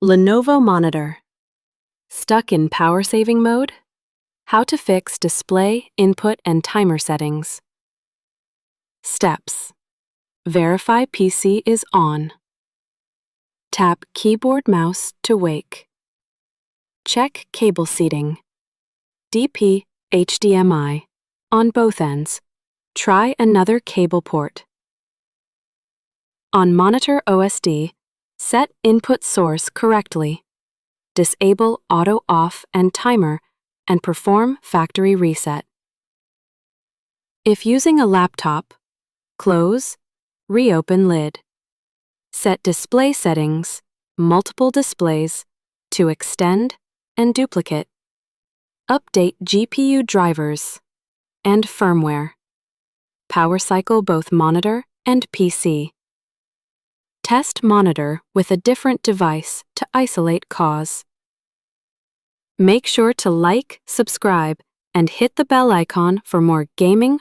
Lenovo monitor. Stuck in power saving mode? How to fix display, input, and timer settings. Steps. Verify PC is on. Tap keyboard mouse to wake. Check cable seating. DP, HDMI, on both ends. Try another cable port. On monitor OSD, set input source correctly. Disable auto off and timer and perform factory reset. If using a laptop, close, reopen lid. Set display settings, multiple displays, to extend and duplicate. Update GPU drivers and firmware. Power cycle both monitor and PC. Test monitor with a different device to isolate cause. Make sure to like, subscribe, and hit the bell icon for more gaming,